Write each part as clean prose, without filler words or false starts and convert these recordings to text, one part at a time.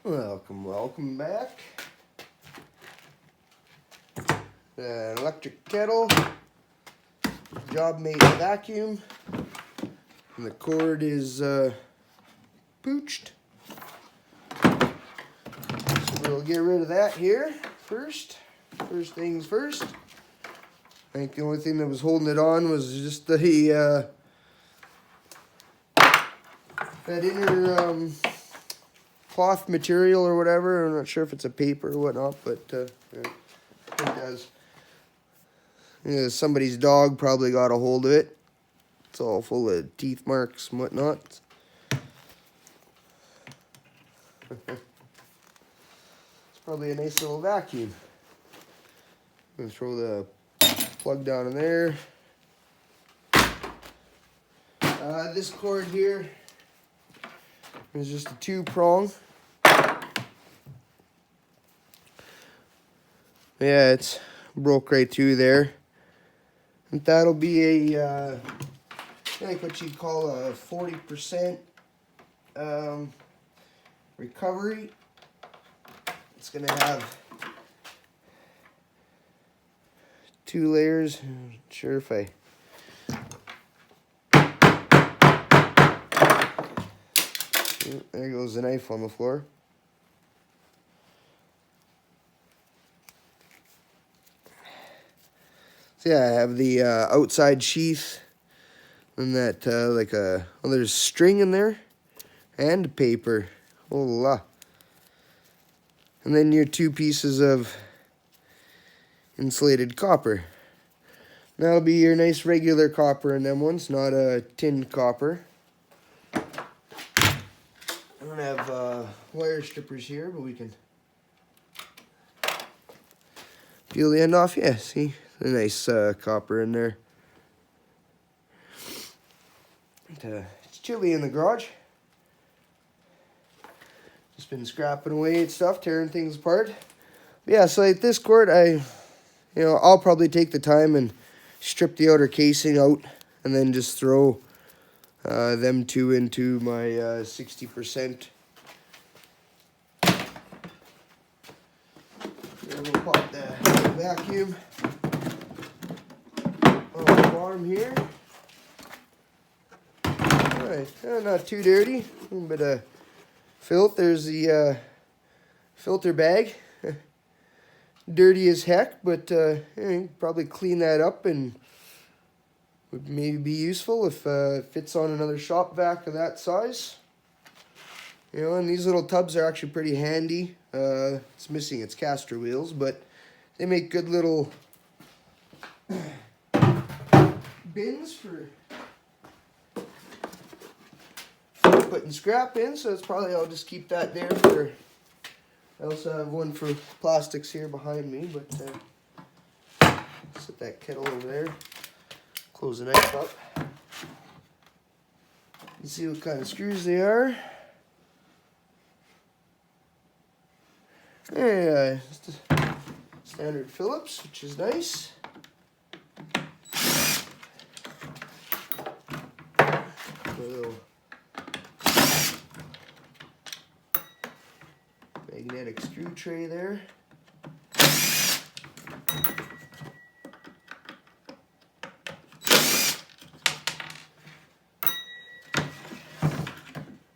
Welcome back. An electric kettle, job made vacuum, and the cord is pooched. So we'll get rid of that here first. First things first. I think the only thing that was holding it on was just the that inner cloth material or whatever. I'm not sure if it's a paper or whatnot, but yeah, I think that's, yeah, somebody's dog probably got a hold of it. It's all full of teeth marks and whatnot. It's probably a nice little vacuum. I'm gonna throw the plug down in there. This cord here is just a 2-prong. Yeah, it's broke right through there. And that'll be a, I think what you'd call a 40% recovery. It's gonna have 2 layers. I'm not sure if I... There goes the knife on the floor. So yeah, I have the outside sheath, and that like a, well, there's string in there, and paper. Oh la. And then your 2 pieces of insulated copper. That'll be your nice regular copper in them ones, not a tin copper. I don't have wire strippers here, but we can peel the end off. Yeah, see, a nice copper in there. It's chilly in the garage. Just been scrapping away at stuff, tearing things apart. But yeah, so like this cord, I'll probably take the time and strip the outer casing out, and then just throw them 2 into my 60%. Then we'll pop the vacuum on the bottom here. Alright, not too dirty. A little bit of filth. There's the filter bag. Dirty as heck, but probably clean that up and would maybe be useful if it fits on another shop vac of that size. And these little tubs are actually pretty handy. It's missing its caster wheels, but they make good little bins for putting scrap in, so it's probably, I'll just keep that there for... I also have one for plastics here behind me, but set that kettle over there. Close the knife up. You see what kind of screws they are. Yeah, just a standard Phillips, which is nice. A little magnetic screw tray there.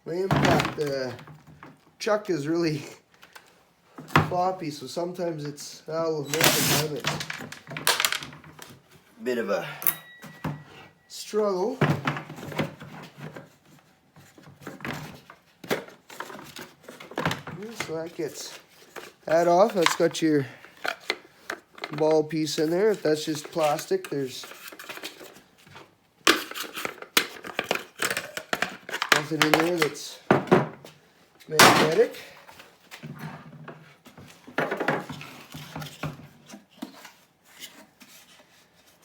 My impact, the chuck is really floppy, so sometimes it's, most of the time it's a bit of a struggle. So that gets that off. That's got your ball piece in there. If that's just plastic, there's nothing in there that's magnetic.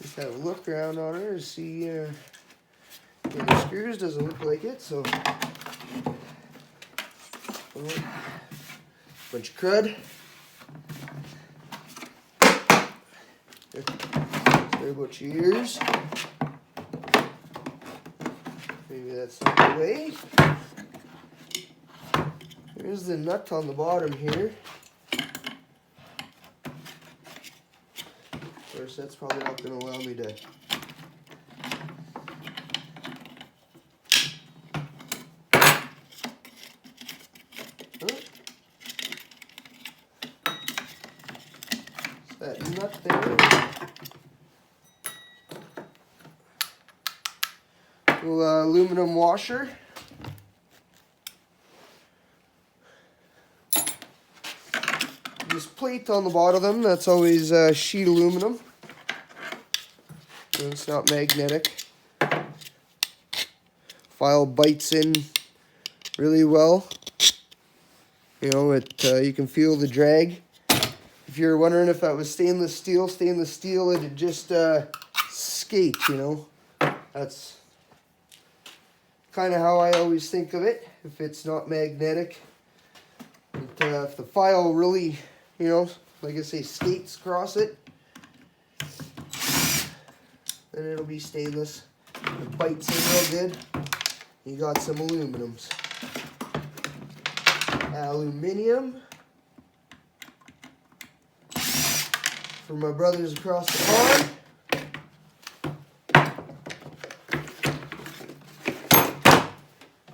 Just have a look around on her to see the screws. Doesn't look like it, so bunch of crud. Sorry about your ears. Maybe that's not the way. There's the nut on the bottom here. Of course, that's probably not going to allow me to. That nut there. Little aluminum washer. This plate on the bottom of them, that's always sheet aluminum. So it's not magnetic. File bites in really well. You know, you can feel the drag. If you're wondering if that was stainless steel, it'd just skate, you know. That's kind of how I always think of it, if it's not magnetic. But, if the file really, you know, like I say, skates across it, then it'll be stainless. It bites in real good. You got some aluminums. Aluminium. For my brothers across the pond.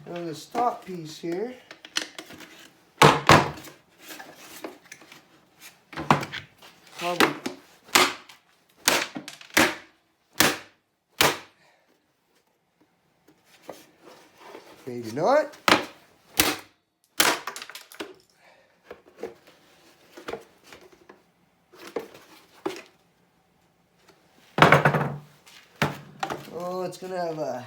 Now this top piece here. Probably maybe not. Oh, it's gonna have a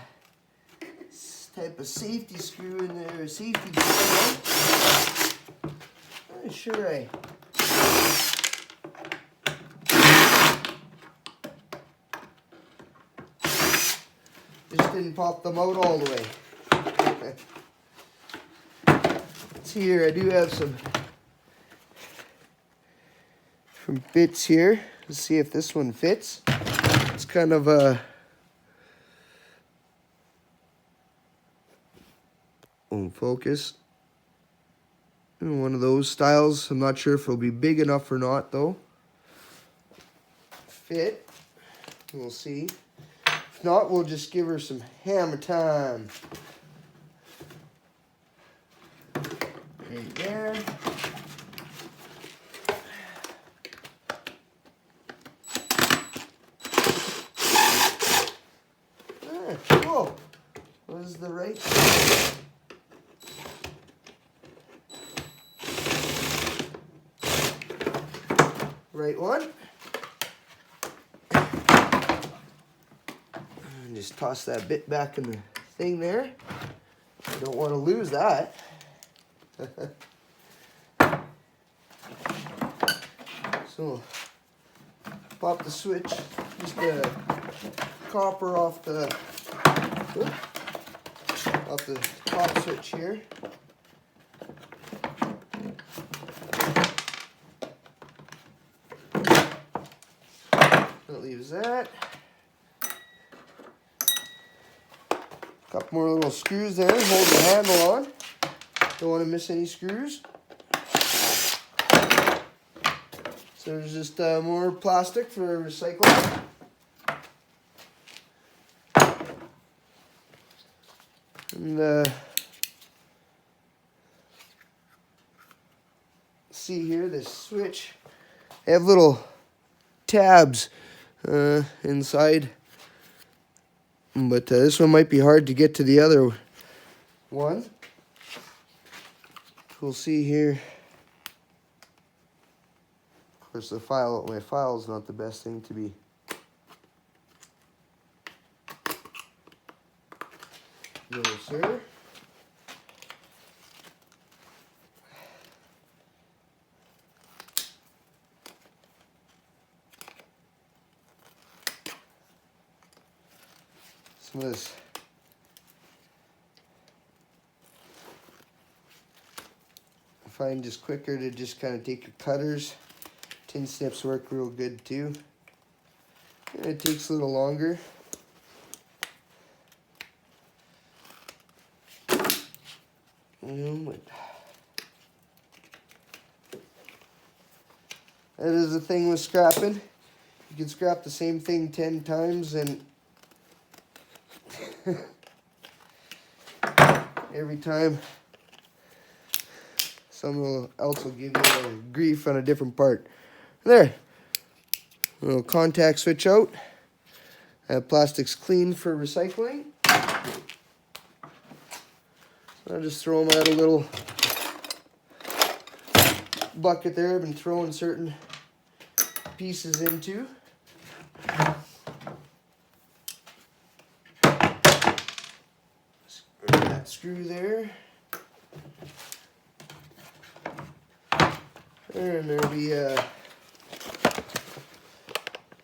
type of safety screw in there, safety screw. I'm sure I just didn't pop them out all the way. See here, I do have some bits here. Let's see if this one fits. It's kind of a focus. One of those styles. I'm not sure if it'll be big enough or not though. Fit. We'll see. If not, we'll just give her some hammer time. Right there. Cool. Was the right one. And just toss that bit back in the thing there. I don't want to lose that. So pop the switch, just the copper off the top switch here. That leaves that. Couple more little screws there, hold the handle on. Don't want to miss any screws. So there's just more plastic for recycling. And see here, this switch. They have little tabs inside. But this one might be hard to get to the other one. We'll see here. Of course, my file is not the best thing to be. No, sir. Some of this. I find just quicker to just kind of take your cutters. Tin snips work real good too. And it takes a little longer. That is the thing with scrapping. You can scrap the same thing 10 times and every time someone else will give you grief on a different part. There. Little contact switch out. Plastic's clean for recycling. I'll just throw them out a little bucket there. I've been throwing certain pieces into. That screw there. And there'll be a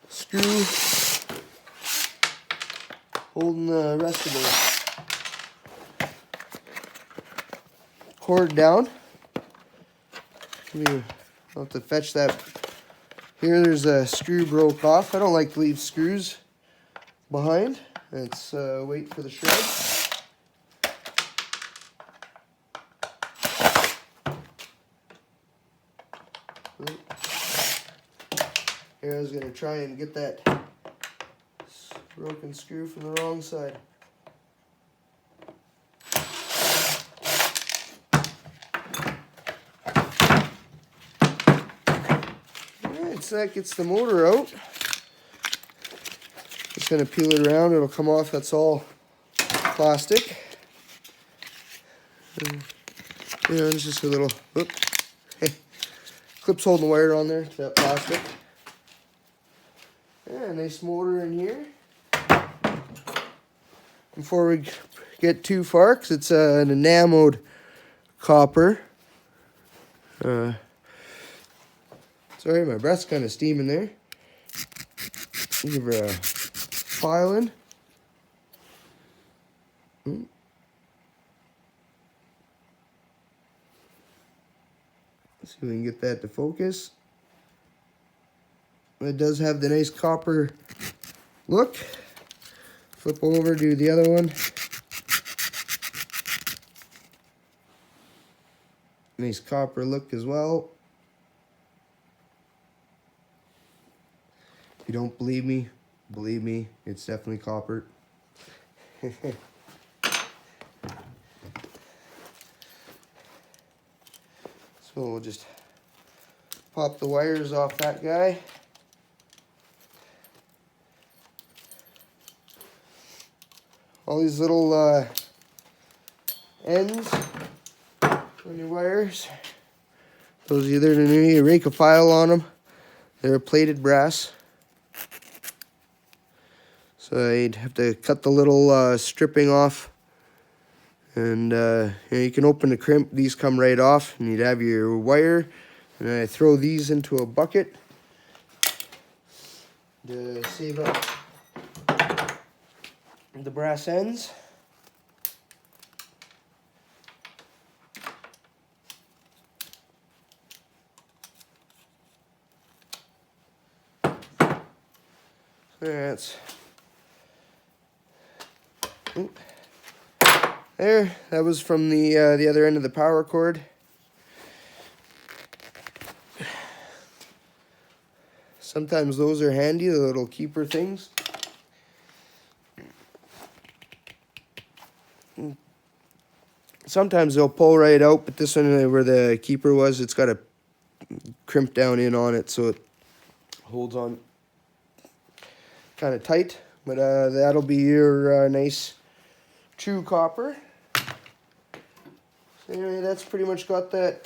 screw holding the rest of the cord down. I'll have to fetch that. Here there's a screw broke off. I don't like to leave screws behind. Let's wait for the shred. Here I was going to try and get that broken screw from the wrong side. Alright, so that gets the motor out. Just going to peel it around. It'll come off. That's all plastic. It's just a little whoop. Clips holding the wire on there to that plastic. Yeah, nice motor in here. Before we get too far, because it's an enameled copper. Sorry, my breath's kind of steaming there. Give her a filing. See if we can get that to focus. It does have the nice copper look. Flip over, do the other one. Nice copper look as well. If you don't believe me, it's definitely copper. So we'll just pop the wires off that guy. All these little ends on your wires, those either to need to rake a file on them. They're plated brass, so you'd have to cut the little stripping off, and you can open the crimp. These come right off, and you'd have your wire. And I throw these into a bucket to save up the brass ends. That's there. That was from the other end of the power cord. Sometimes those are handy, the little keeper things. Sometimes they'll pull right out, but this one where the keeper was, it's got a crimp down in on it, so it holds on kind of tight. But that'll be your nice true copper. So anyway, that's pretty much got that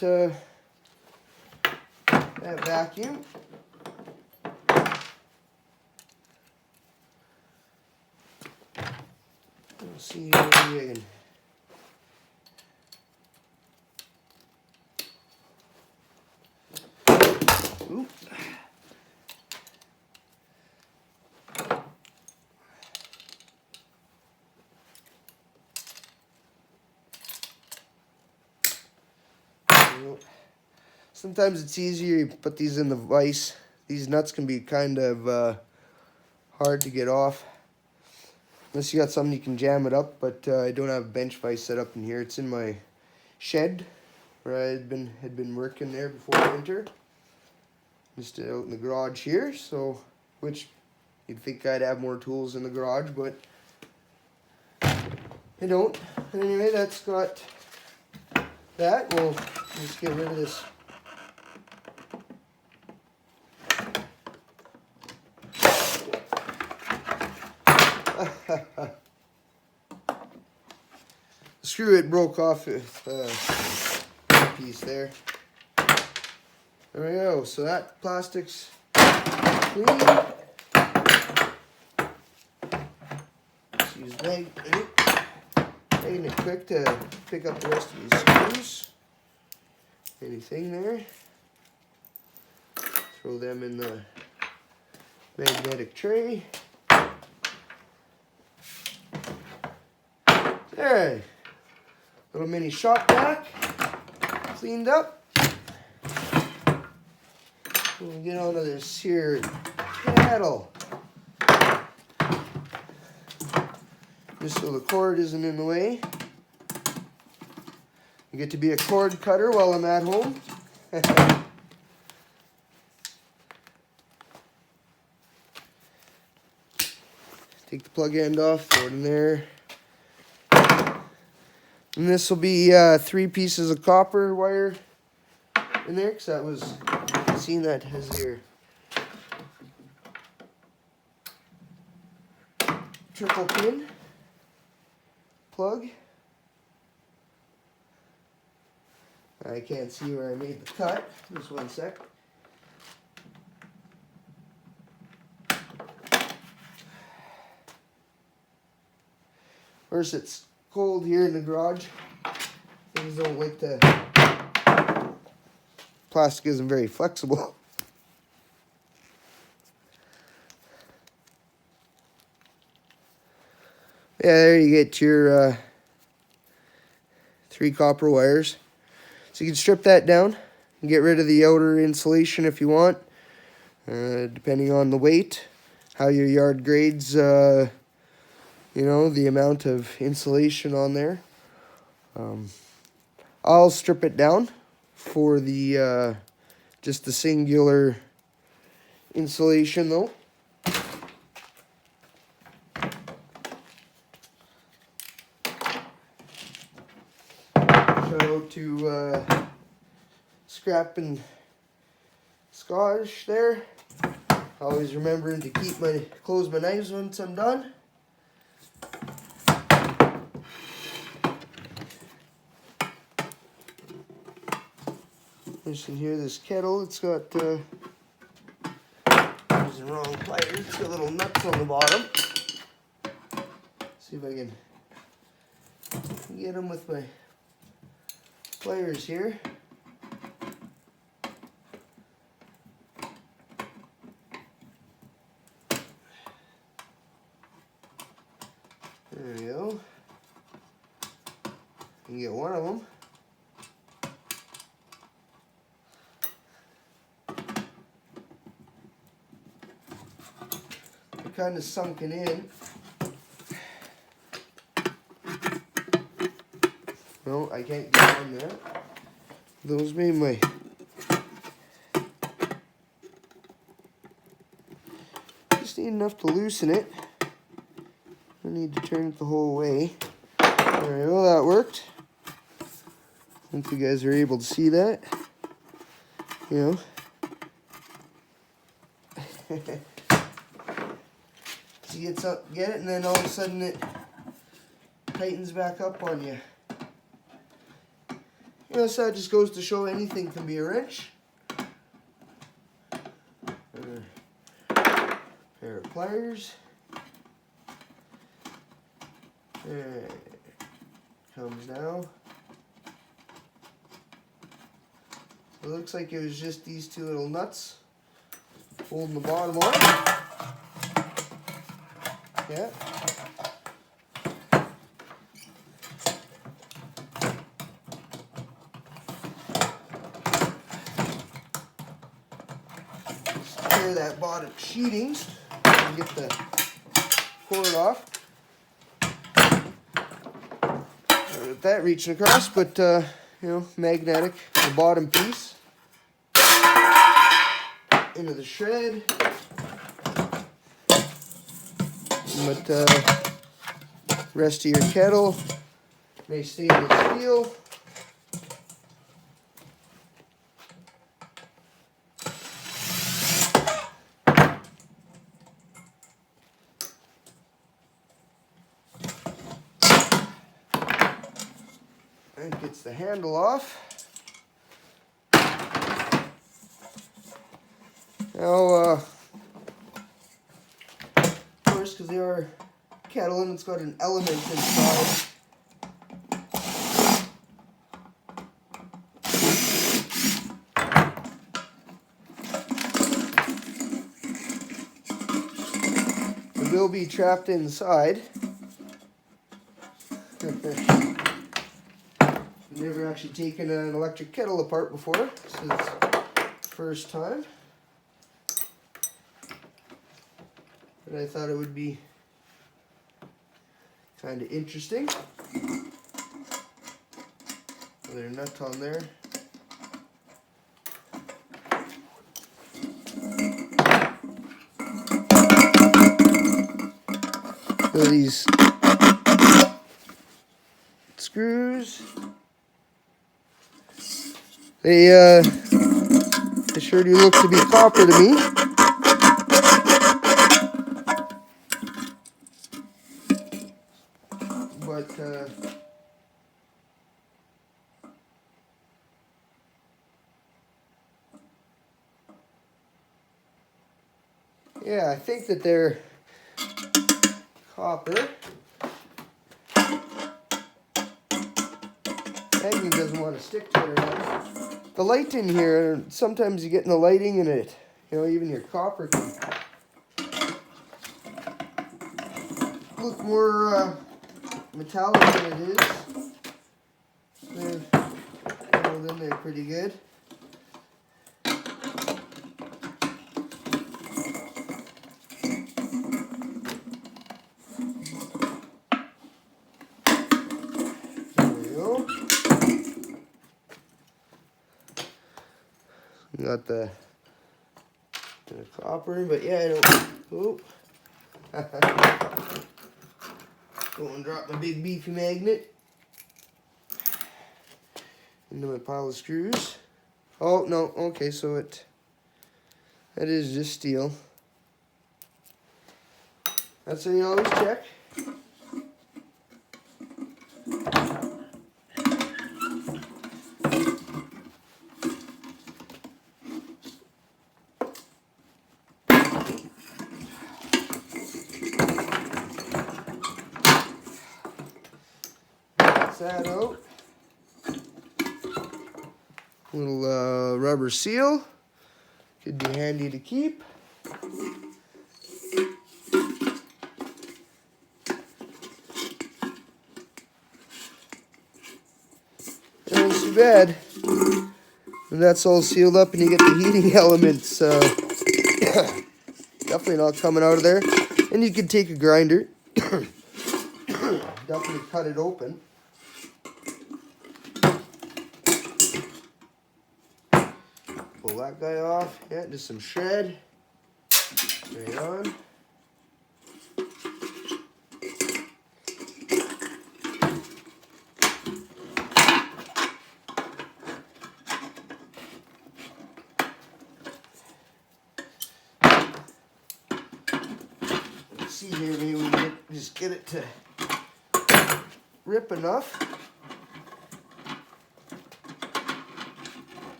that vacuum. Let's see here, maybe I can. Oop. Sometimes it's easier you put these in the vise. These nuts can be kind of hard to get off. Unless you got something you can jam it up, but I don't have a bench vise set up in here. It's in my shed where I had been working there before winter. Just out in the garage here, so which you'd think I'd have more tools in the garage, but I don't. Anyway, that's got that. We'll just get rid of this. The screw it broke off with piece there. There we go. So that plastic's clean. Just use bag. Making it quick to pick up the rest of these screws. Anything there. Throw them in the magnetic tray. There. Little mini shop vac. Cleaned up. We'll get onto this here paddle. Just so the cord isn't in the way. I get to be a cord cutter while I'm at home. Take the plug end off, throw it in there. And this will be 3 pieces of copper wire in there, because that was, seen that has your triple pin plug. I can't see where I made the cut. Just one sec. Of course, it's cold here in the garage. Things don't like to. Plastic isn't very flexible. Yeah, there you get your 3 copper wires. So you can strip that down and get rid of the outer insulation if you want, depending on the weight, how your yard grades, you know, the amount of insulation on there. I'll strip it down for the just the singular insulation though. Shout out to Scrap and Scotch there. Always remembering to close my knives once I'm done. There's in here this kettle. It's got using the wrong pliers. It's got little nuts on the bottom. See if I can get them with my pliers here. There we go. You can get one of them. They're kind of sunken in. No, I can't get on there. Those made my... Just need enough to loosen it. I need to turn it the whole way. There we go, that worked. Hope you guys are able to see that. You know. So you get it, and then all of a sudden it tightens back up on you. You know, so that just goes to show anything can be a wrench. Pair of pliers. There it comes now. So it looks like it was just these 2 little nuts holding the bottom on. Yeah. Just tear that bottom sheeting and get the cord off. With that reaching across, but you know, magnetic, the bottom piece. into the shred. But rest of your kettle may stainless steel. That gets the handle off. Now, of course, because they are kettle and it's got an element inside. It will be trapped inside. Never actually taken an electric kettle apart before. This is first time. But I thought it would be kind of interesting. Another nut on there. So these screws, they sure do look to be copper to me. But yeah, I think that they're copper. Magnet doesn't want to stick to it or not. The light in here, sometimes you get in the lighting in it, you know, even your copper can look more metallic than it is. Then they're pretty good. Got the copper, but yeah, I don't. Oop. Go and drop my big beefy magnet into my pile of screws. Oh no, okay, so that is just steel. That's how you always check. That out. Little rubber seal. Could be handy to keep. Not too bad. And that's all sealed up and you get the heating elements definitely not coming out of there. And you can take a grinder. Definitely cut it open. Pull that guy off. Yeah, just some shred. Right on. Let's see here, maybe we can just get it to rip enough.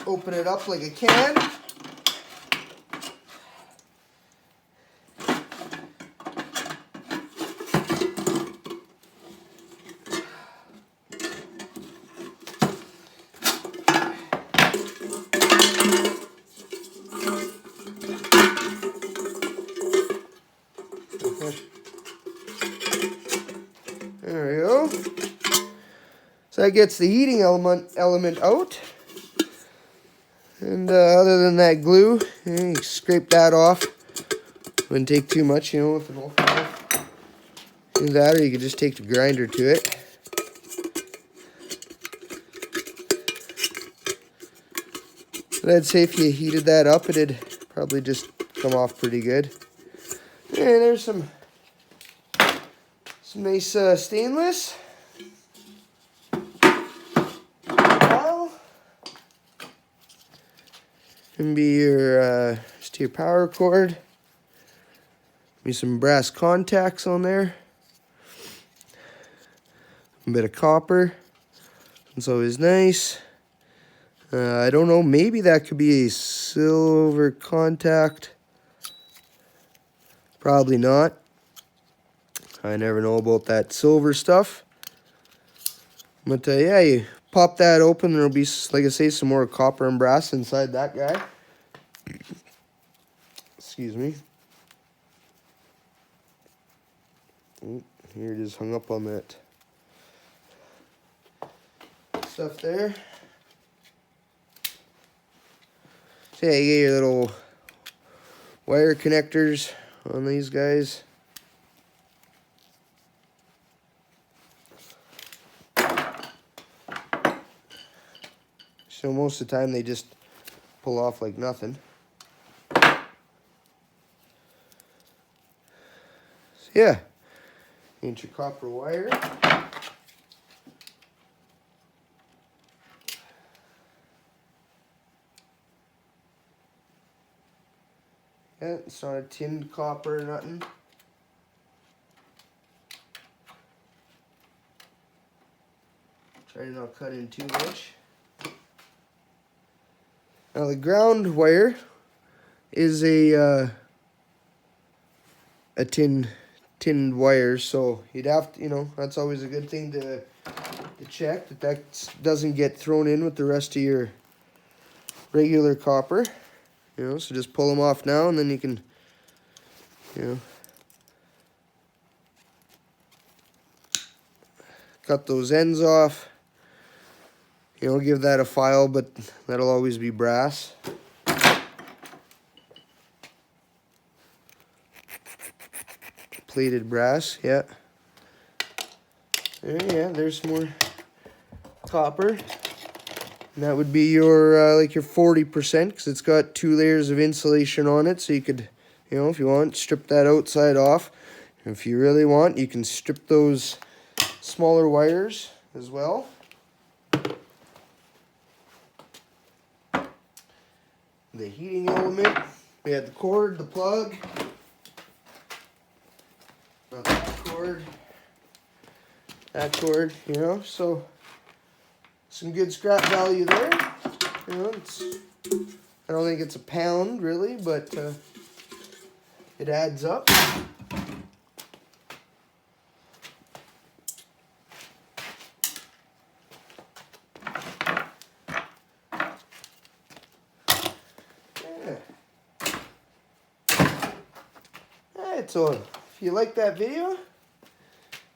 Open it up like a can. There we go. So that gets the heating element out. And other than that glue, you scrape that off. Wouldn't take too much, you know, with an old do that, or you could just take the grinder to it. But I'd say if you heated that up, it'd probably just come off pretty good. And there's some nice stainless. And be your just your power cord. Be some brass contacts on there. A bit of copper. It's always nice. I don't know, maybe that could be a silver contact. Probably not. I never know about that silver stuff. But yeah, you pop that open, there'll be, like I say, some more copper and brass inside that guy. Excuse me. Oh, here it is hung up on that stuff there. So yeah, you get your little wire connectors on these guys. So most of the time they just pull off like nothing. So yeah, get your copper wire. Yeah, it's not a tinned copper or nothing. Try to not cut in too much. Now the ground wire is a tinned wire, so you'd have to, you know, that's always a good thing to check that doesn't get thrown in with the rest of your regular copper. You know, so just pull them off now, and then you can, you know, cut those ends off. You know, give that a file, but that'll always be brass. Plated brass, yeah. Yeah, there's some more copper. And that would be your like your 40%, because it's got 2 layers of insulation on it, so you could, you know, if you want, strip that outside off. And if you really want, you can strip those smaller wires as well. The heating element, we had the cord, the plug, not that cord, you know, so some good scrap value there. You know, I don't think it's a pound really, but it adds up. Alright, so if you like that video,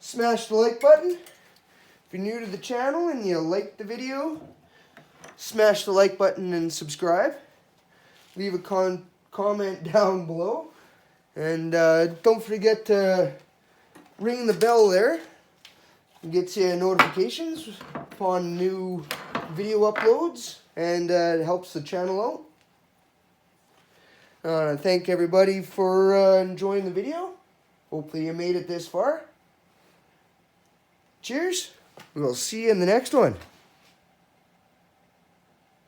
smash the like button. If you're new to the channel and you like the video, smash the like button and subscribe. Leave a comment down below. And don't forget to ring the bell there. It gets you notifications upon new video uploads, and it helps the channel out. Thank everybody for enjoying the video. Hopefully you made it this far. Cheers. We'll see you in the next one.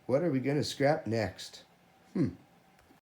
What are we going to scrap next?